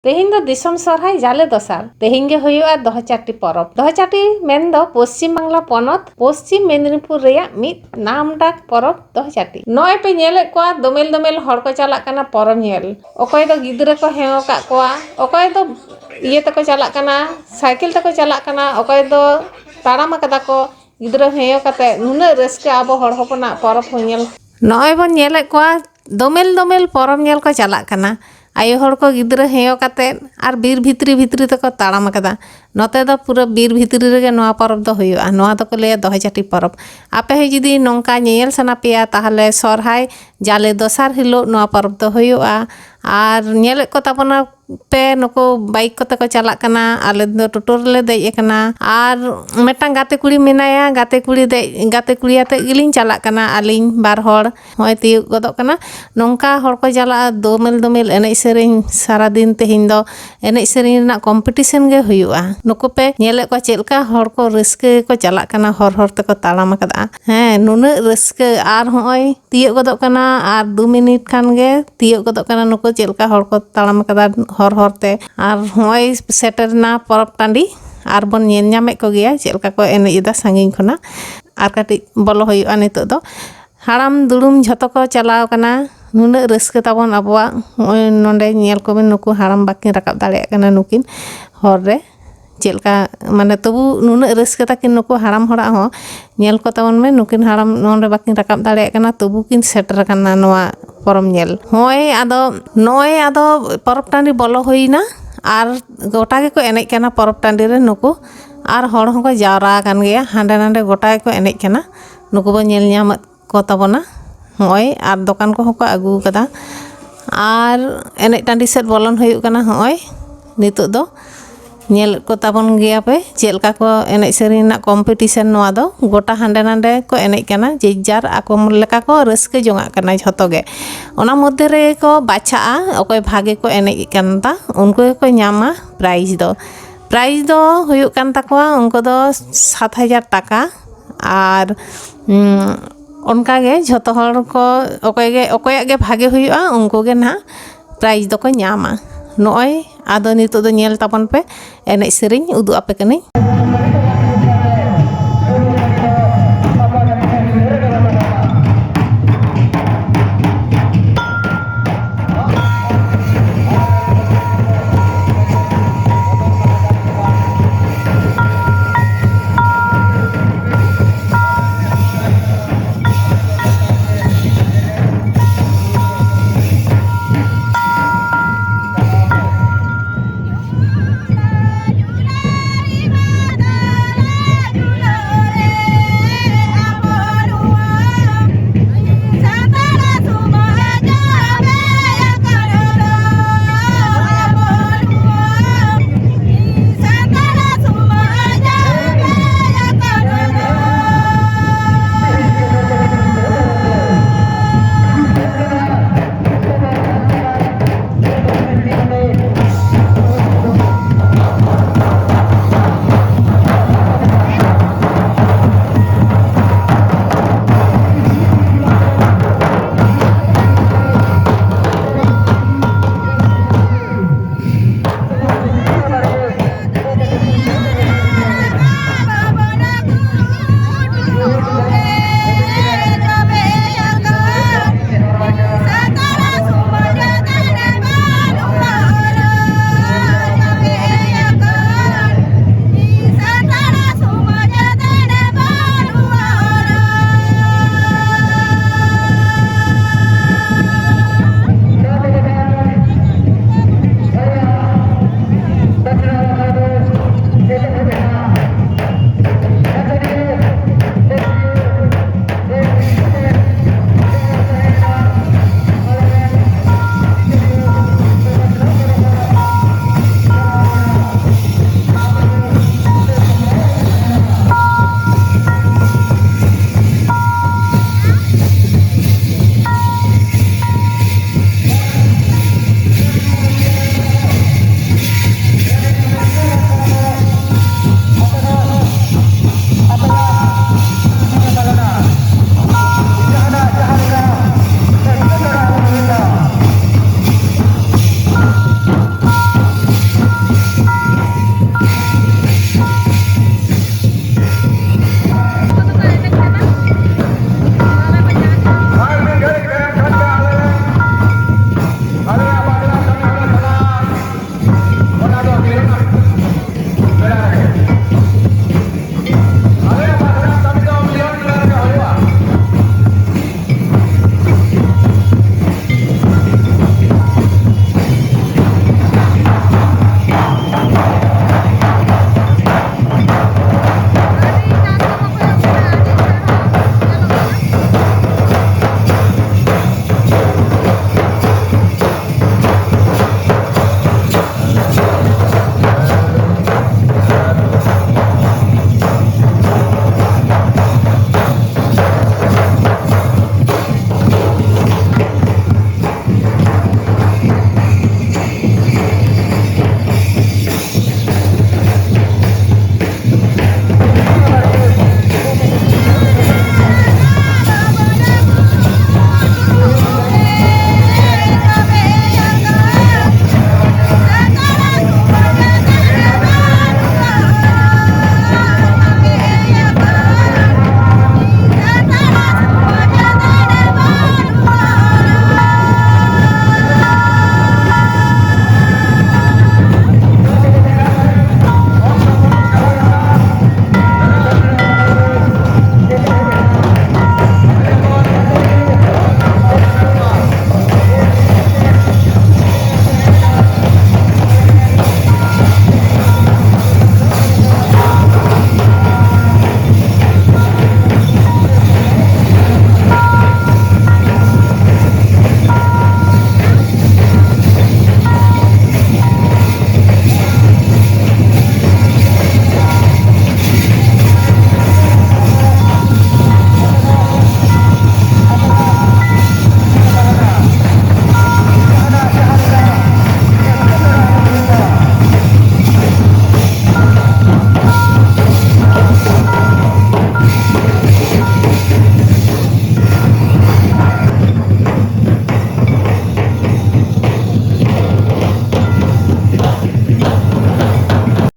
तेहिं दो दिसम सरहाय जाले दसार तेहिं गे हुयुआ दहचाटी परब दहचाटी मेन दो पश्चिम बांगला पनत पश्चिम मेदिनीपुर रेया मिद नामडाक परब दहचाटी नय पे नेले कोआ दोमेल दोमेल हड़ को चालाक काना परब नेल ओकय दो गिद्रा को हेव का कोआ ओकय दो इये तको चालाक काना साइकिल तको चालाक काना ओकय दो ताड़ाम कदा को गिद्रा हेव काते नुना रस्का आबो हड़ होपना परब हो नेल नय बन नेले कोआ दोमेल दोमेल परब नेल को चालाक काना आयो हड़ को गिद्रा हेव काते आर बीर भित्री भित्री तक ताड़ाम कदा नोते दो पूरा बीर भित्री रेगे नोआ परब दो हुयुआ नोआ दो को लेया दहचाटी परब आपे हे जुदी नोंका नेल सना पेया ताहले सरहाय जाले दसार हिलो नोआ परब दो हुयुआ आर नेले को ताबना पे नको बाइक कोते को चालाक काना आले दो टोटो रेले देज एकना आर मेटांग गाते कुड़ी मेनाया गाते कुड़ी आते गिलिन चालाक काना आलिन बार हड़ होय तियुग गदोक काना नोंका हड़ को जाला दोमेल दोमेल एनेज सेरेñ सारा दिन तेहिं दो एनेज सेरेñ रेना कॉम्पिटिशन गे हुयुआ नुको पे नेले को चेलका हड़ को रस्के को चालाक काना हर हर ते को ताड़ाम कदा नुना रस्के आर होय तियुग गदोक काना आर 2 मिनिट खान गे तियुग गदोक काना नुको चेलका हड़ को ताड़ाम कदा हर हरते आर होय सेटरना परब टांडी आर बन नेल नामे को गया चेलका को एनेजदा सांगिन खना आर काटी बोलो हुयुआ नितो दो हाड़ाम दुड़ुम झतो को चलाव काना नुना रस्के ताबन आबोआ नोंडे नेल को नुकु हाड़ाम बाकिन राकाब दाड़ेया काना नुकिन हर रे चेलका माने तबु नुना रस्के ताकिन नुकु हाड़ाम हड़ा हो नेल को ताबन में नुकिन हाड़ाम नोंडे बाकिन राकाब दाड़ेया काना तबु किन सेटर काना नोआ परम नेल होय आदो नय आदो परब टांडी बोलो होइना आर गोटा गे को एनेज काना परब टांडी रे नुकु आर हड़ होको जावरा कान गया हांडे नांडे गोटा गे को एनेज काना नुकु बो नेल ᱧᱟᱢ को ताबना होय आर दोकान को होको आगु कदा आर एनेज टांडी सेट बोलन हुयुग काना होय नितो दो नेल को ताबन गया पे चेलका को एनेज सेरेñ ना कॉम्पिटिशन नोआ दो गोटा हांडे नांडे को एनेज काना जेजार आको लेका को रस्के जोंगा काना झतो गे ओना मध्य रे को बाछाआ ओकय भागे को एनेज कानता उनको को ᱧᱟᱢᱟ प्राइज दो हुयुग कान ताकोआ उनको दो 7000 टाका आर उनका गे झतो हड़ को ओकया गे भागे हुयुआ उनको गे ना प्राइज दो को ᱧᱟᱢᱟ नय आदो नितो दो नेल ताबन पे एनेज सेरेñ उदु आपे कनी।